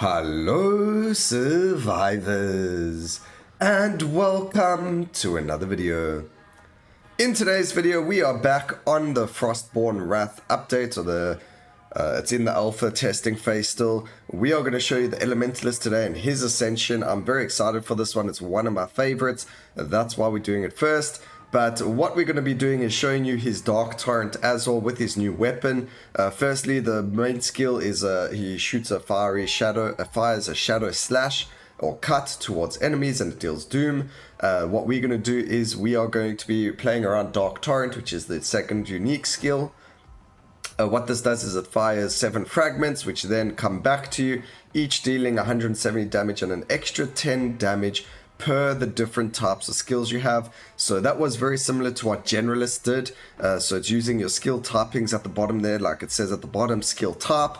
Hello survivors, and welcome to another video. In today's video we are back on the Frostborn Wrath update, or it's in the alpha testing phase still. We are going to show you the Elementalist today and his Ascension. I'm very excited for this one. It's one of my favorites. That's why we're doing it first. But what we're going to be doing is showing you his Dark Torrent as well with his new weapon. Firstly, the main skill is he shoots a fires a shadow slash or cut towards enemies and it deals doom. What we're going to do is we are going to be playing around Dark Torrent, which is the second unique skill. What this does is it fires 7 fragments, which then come back to you, each dealing 170 damage and an extra 10 damage per the different types of skills you have. So that was very similar to what Generalist did. So it's using your skill typings at the bottom there, like it says at the bottom, skill type.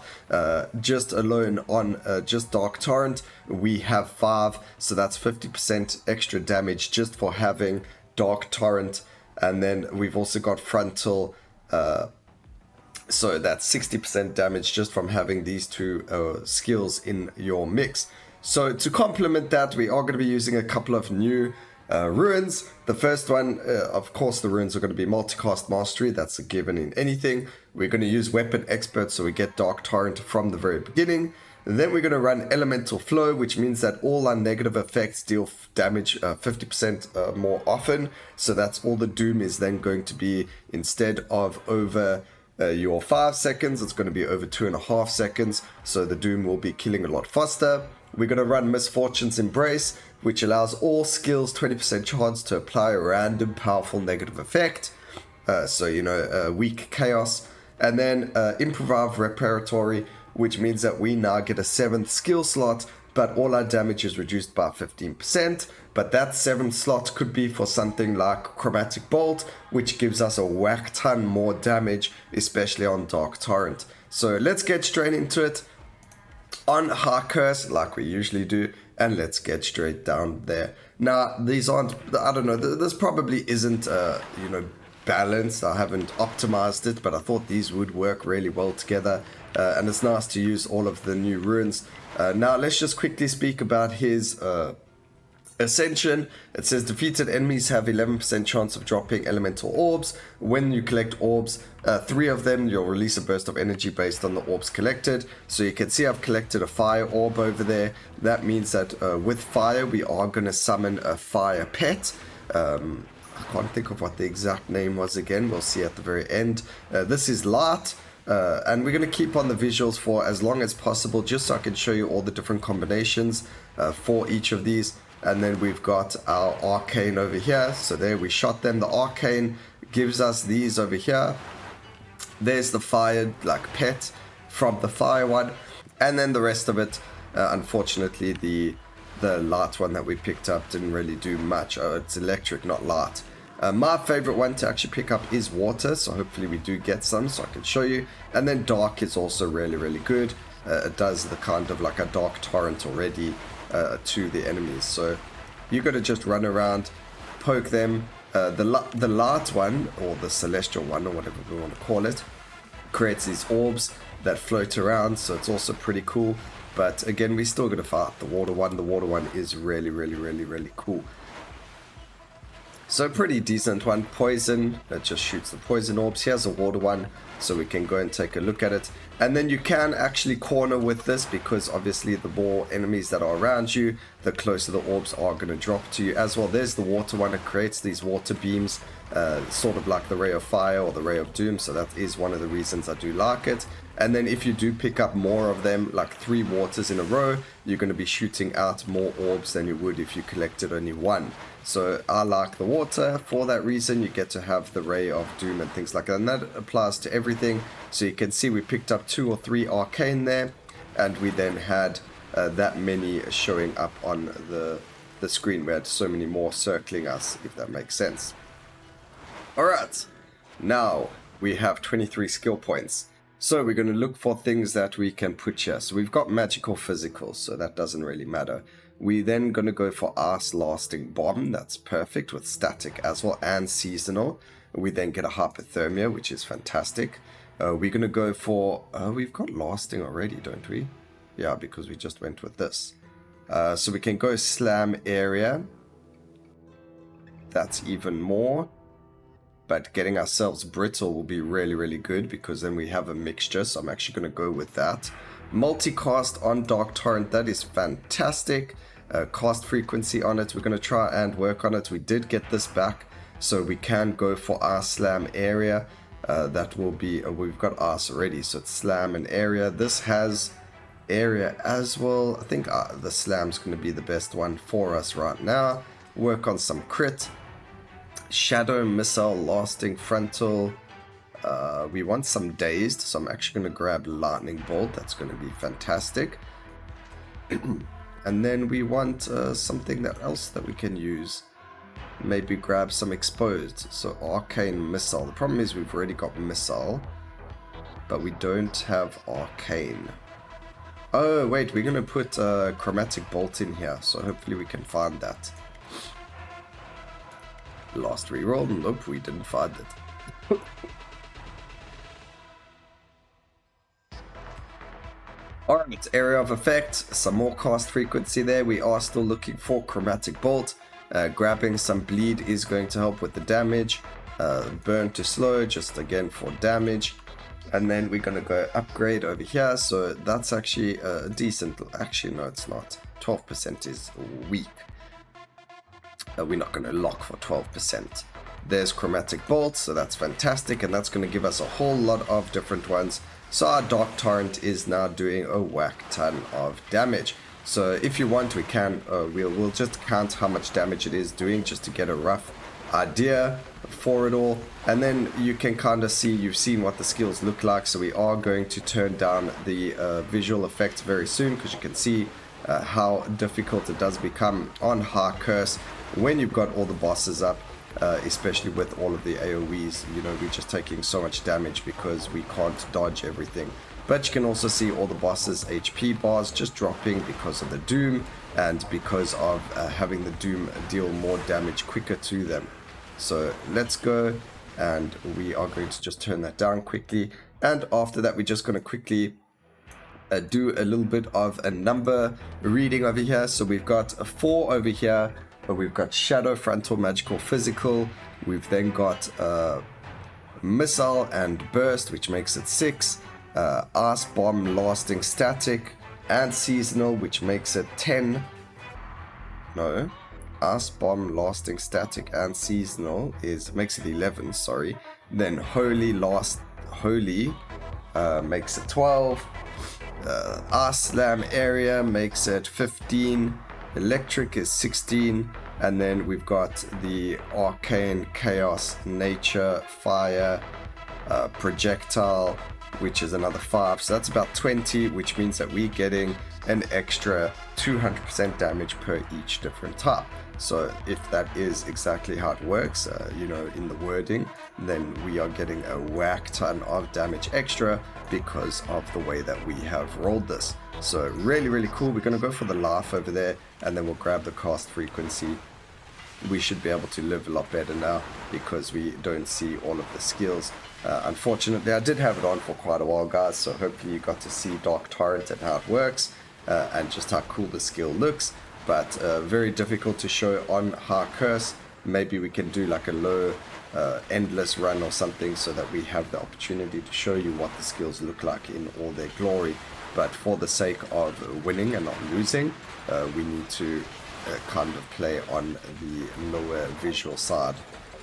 Just alone on just Dark Torrent, we have 5, so that's 50% extra damage just for having Dark Torrent. And then we've also got Frontal, so that's 60% damage just from having these two skills in your mix. So to complement that, we are going to be using a couple of new runes. The first one, of course, the runes are going to be Multicast Mastery. That's a given in anything. We're going to use Weapon Expert, so we get Dark Torrent from the very beginning. And then we're going to run Elemental Flow, which means that all our negative effects deal damage 50% more often. So that's all the Doom is then going to be, instead of over your 5 seconds, it's going to be over 2.5 seconds. So the Doom will be killing a lot faster. We're going to run Misfortune's Embrace, which allows all skills 20% chance to apply a random powerful negative effect. Weak Chaos. And then Improv Reparatory, which means that we now get a 7th skill slot, but all our damage is reduced by 15%. But that 7th slot could be for something like Chromatic Bolt, which gives us a whack ton more damage, especially on Dark Torrent. So let's get straight into it on High Curse, like we usually do, and let's get straight down there. Now, these aren't, I don't know, this probably isn't, balanced. I haven't optimized it, but I thought these would work really well together, and it's nice to use all of the new runes. Now, let's just quickly speak about his Ascension. It says defeated enemies have 11% chance of dropping elemental orbs. When you collect orbs, 3 of them, you'll release a burst of energy based on the orbs collected. So you can see I've collected a fire orb over there. That means that with fire, we are going to summon a fire pet. I can't think of what the exact name was again. We'll see at the very end. This is Light. And we're going to keep on the visuals for as long as possible, just so I can show you all the different combinations for each of these. And then we've got our Arcane over here. So there we shot them. The Arcane gives us these over here. There's the fire pet from the fire one. And then the rest of it, unfortunately, the light one that we picked up didn't really do much. Oh, it's electric, not light. My favorite one to actually pick up is water. So hopefully we do get some so I can show you. And then dark is also really, really good. It does the kind of like a Dark Torrent already to the enemies. So you got to just run around, poke them. The light one, or the celestial one, or whatever we want to call it, creates these orbs that float around, so it's also pretty cool. But again, we still got to fight the water one. The water one is really, really, really, really cool. So pretty decent one. Poison, that just shoots the poison orbs. Here's a water one, so we can go and take a look at it. And then you can actually corner with this, because obviously the more enemies that are around you, the closer the orbs are going to drop to you as well. There's the water one. It creates these water beams, sort of like the Ray of Fire or the Ray of Doom. So that is one of the reasons I do like it. And then if you do pick up more of them, like 3 waters in a row, you're going to be shooting out more orbs than you would if you collected only 1. So I like the water. For that reason, you get to have the Ray of Doom and things like that. And that applies to everything. So you can see we picked up 2 or 3 Arcane there. And we then had that many showing up on the screen. We had so many more circling us, if that makes sense. Alright, now we have 23 skill points. So we're going to look for things that we can put here. So we've got magical physical, so that doesn't really matter. We then going to go for Ice Lasting Bomb. That's perfect with static as well and seasonal. We then get a Hypothermia, which is fantastic. We're going to go for... we've got Lasting already, don't we? Yeah, because we just went with this. So we can go slam area. That's even more. But getting ourselves brittle will be really, really good because then we have a mixture. So I'm actually going to go with that. Multicast on Dark Torrent. That is fantastic. Cast frequency on it. We're going to try and work on it. We did get this back. So we can go for our slam area. That will be... we've got us already. So it's slam and area. This has area as well. I think the slam's going to be the best one for us right now. Work on some crit. Shadow, missile, lasting, frontal. We want some dazed, so I'm actually going to grab lightning bolt. That's going to be fantastic. And then we want something else that we can use. Maybe grab some exposed. So arcane missile. The problem is we've already got missile, but we don't have arcane. Oh wait, we're going to put chromatic bolt in here, so hopefully we can find that. Last reroll. Nope, we didn't find it. Alright, area of effect, some more cast frequency there. We are still looking for chromatic bolt. Grabbing some bleed is going to help with the damage. Burn to slow, just again for damage. And then we're going to go upgrade over here. So that's actually decent. Actually, no, it's not. 12% is weak. We're not going to lock for 12%. There's chromatic bolt, so that's fantastic, and that's going to give us a whole lot of different ones. So our Dark Torrent is now doing a whack ton of damage. So if you want, we can we'll just count how much damage it is doing just to get a rough idea for it all, and then you can kind of see, you've seen what the skills look like. So we are going to turn down the visual effects very soon, because you can see how difficult it does become on High Curse when you've got all the bosses up, especially with all of the AoEs. You know, we're just taking so much damage because we can't dodge everything. But you can also see all the bosses' HP bars just dropping because of the Doom, and because of having the Doom deal more damage quicker to them. So let's go, and we are going to just turn that down quickly. And after that, we're just going to quickly do a little bit of a number reading over here. So we've got a 4 over here. We've got Shadow, Frontal, Magical, Physical. We've then got Missile and Burst, which makes it 6. Ice Bomb, Lasting, Static, and Seasonal, which makes it 10. No. Ice Bomb, Lasting, Static, and Seasonal makes it 11, sorry. Then Holy makes it 12. Ice Slam Area makes it 15. Electric is 16, and then we've got the Arcane, Chaos, Nature, Fire, Projectile, which is another 5, so that's about 20, which means that we're getting an extra 200% damage per each different type. So if that is exactly how it works, you know, in the wording, then we are getting a whack ton of damage extra because of the way that we have rolled this. So really, really cool. We're going to go for the laugh over there, and then we'll grab the cast frequency. We should be able to live a lot better now because we don't see all of the skills. Unfortunately, I did have it on for quite a while, guys, so hopefully you got to see Dark Torrent and how it works, and just how cool the skill looks. But very difficult to show on High Curse. Maybe we can do like a low endless run or something, so that we have the opportunity to show you what the skills look like in all their glory. But for the sake of winning and not losing, we need to kind of play on the lower visual side,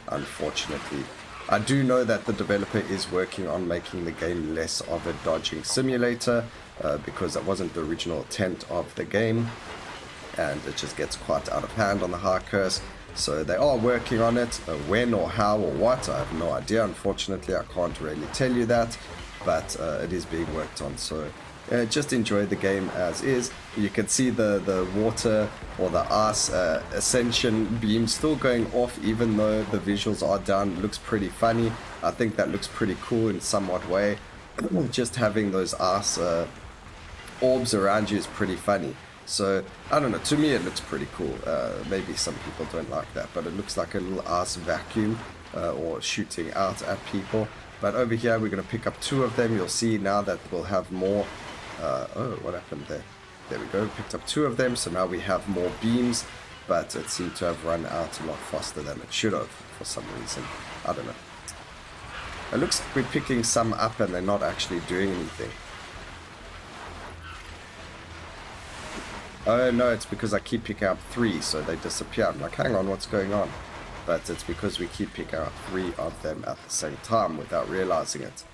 unfortunately. I do know that the developer is working on making the game less of a dodging simulator, because that wasn't the original intent of the game, and it just gets quite out of hand on the High Curse. So they are working on it. When or how or what, I have no idea. Unfortunately, I can't really tell you that, but it is being worked on. So just enjoy the game as is. You can see the water or the ice Ascension beam still going off, even though the visuals are down. It looks pretty funny. I think that looks pretty cool in somewhat way. Just having those ice orbs around you is pretty funny. So, I don't know, to me it looks pretty cool. Maybe some people don't like that, but it looks like a little ice vacuum or shooting out at people. But over here we're going to pick up 2 of them. You'll see now that we'll have more Oh, what happened there? There we go, picked up 2 of them, so now we have more beams, but it seemed to have run out a lot faster than it should have for some reason. I don't know. It looks like we're picking some up and they're not actually doing anything. Oh no, it's because I keep picking up 3, so they disappear. I'm like, hang on, what's going on? But it's because we keep picking up 3 of them at the same time without realizing it.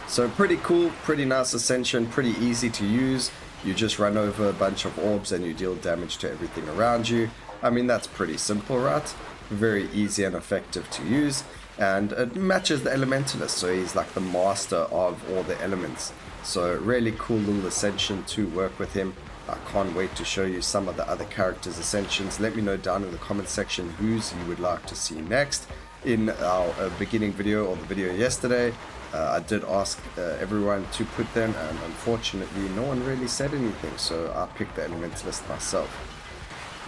So pretty cool, pretty nice Ascension, pretty easy to use. You just run over a bunch of orbs and you deal damage to everything around you. I mean, that's pretty simple, right? Very easy and effective to use. And it matches the Elementalist, so he's like the master of all the elements. So really cool little Ascension to work with him. I can't wait to show you some of the other characters' Ascensions. Let me know down in the comment section whose you would like to see next. In our beginning video, or the video yesterday, I did ask everyone to put them, and unfortunately no one really said anything, so I picked the Elementalist myself.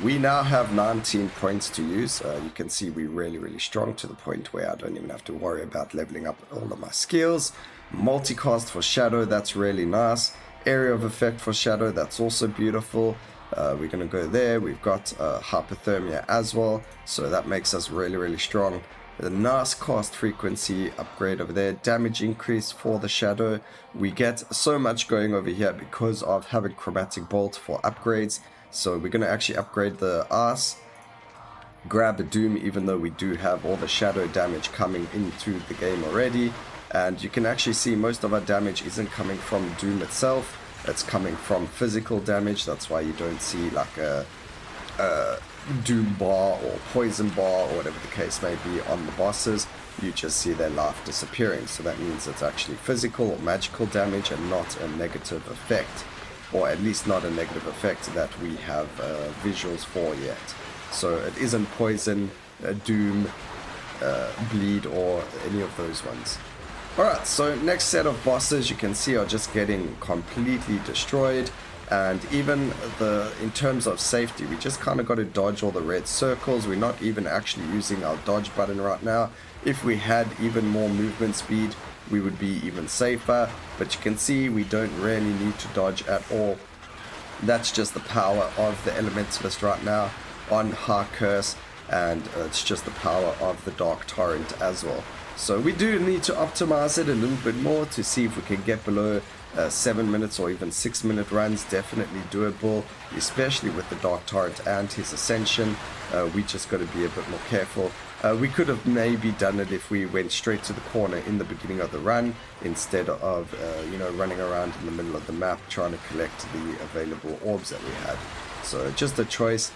We now have 19 points to use. You can see we're really strong, to the point where I don't even have to worry about leveling up all of my skills. Multicast for Shadow, that's really nice. Area of Effect for Shadow, that's also beautiful. We're going to go there. We've got Hypothermia as well, so that makes us really strong. The nice cast frequency upgrade over there, damage increase for the Shadow. We get so much going over here because of having Chromatic Bolt for upgrades. So we're going to actually upgrade the Ice, grab a Doom, even though we do have all the Shadow damage coming into the game already. And you can actually see most of our damage isn't coming from Doom itself. It's coming from physical damage. That's why you don't see like a Doom bar or Poison bar or whatever the case may be on the bosses. You just see their life disappearing. So that means it's actually physical or magical damage and not a negative effect. Or at least not a negative effect that we have visuals for yet. So it isn't Poison, Doom, Bleed, or any of those ones. Alright, so next set of bosses you can see are just getting completely destroyed. And even in terms of safety, we just kind of got to dodge all the red circles. We're not even actually using our dodge button right now. If we had even more movement speed, we would be even safer. But you can see we don't really need to dodge at all. That's just the power of the Elementalist right now on High Curse. And it's just the power of the Dark Torrent as well. So we do need to optimize it a little bit more to see if we can get below 7 minutes or even 6 minute runs. Definitely doable, especially with the Dark Torrent and his Ascension. We just got to be a bit more careful. We could have maybe done it if we went straight to the corner in the beginning of the run instead of running around in the middle of the map trying to collect the available orbs that we had. So just a choice,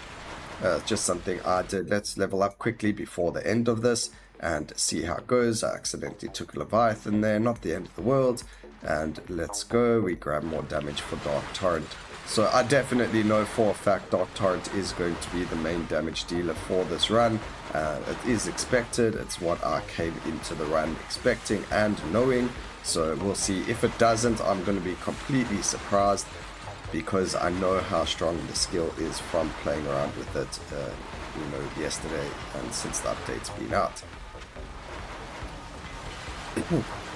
just something I did. Let's level up quickly before the end of this and see how it goes. I accidentally took a Leviathan there, not the end of the world. And let's go. We grab more damage for Dark Torrent. So I definitely know for a fact Dark Torrent is going to be the main damage dealer for this run. It is expected. It's what I came into the run expecting and knowing. So we'll see. If it doesn't, I'm going to be completely surprised, because I know how strong the skill is from playing around with it yesterday and since the update's been out.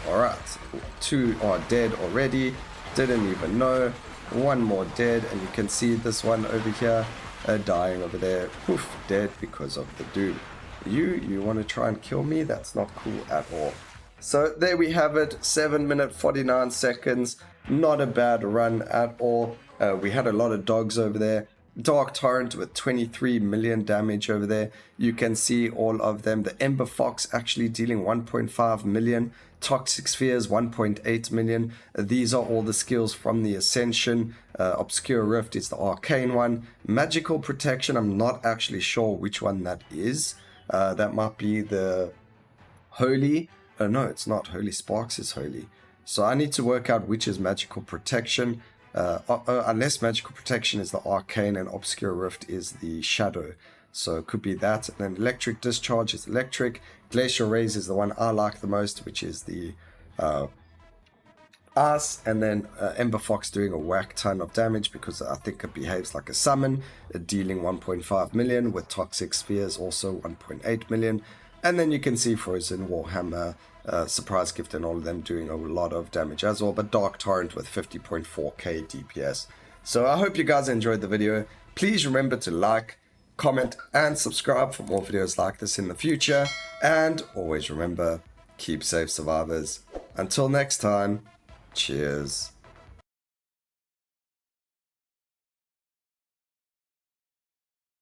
Alright, 2 are dead already, didn't even know. 1 more dead, and you can see this one over here dying over there. Poof, dead because of the Doom. You want to try and kill me? That's not cool at all. So there we have it, 7 minutes 49 seconds. Not a bad run at all. We had a lot of dogs over there. Dark Torrent with 23 million damage over there. You can see all of them. The Ember Fox actually dealing 1.5 million. Toxic Spheres 1.8 million. These are all the skills from the Ascension. Obscure Rift is the arcane one. Magical Protection, I'm not actually sure which one that is. That might be the Holy. No, it's not. Holy Sparks is Holy. So I need to work out which is Magical Protection. Unless Magical Protection is the Arcane and Obscure Rift is the Shadow. So it could be that. And then Electric Discharge is Electric. Glacial Raise is the one I like the most, which is the Ice. And then Ember Fox doing a whack ton of damage because I think it behaves like a summon, dealing 1.5 million with Toxic Spheres also 1.8 million. And then you can see Frozen, Warhammer, Surprise Gift, and all of them doing a lot of damage as well. But Dark Torrent with 50.4k DPS. So I hope you guys enjoyed the video. Please remember to like, comment, and subscribe for more videos like this in the future. And always remember, keep safe, survivors. Until next time, cheers.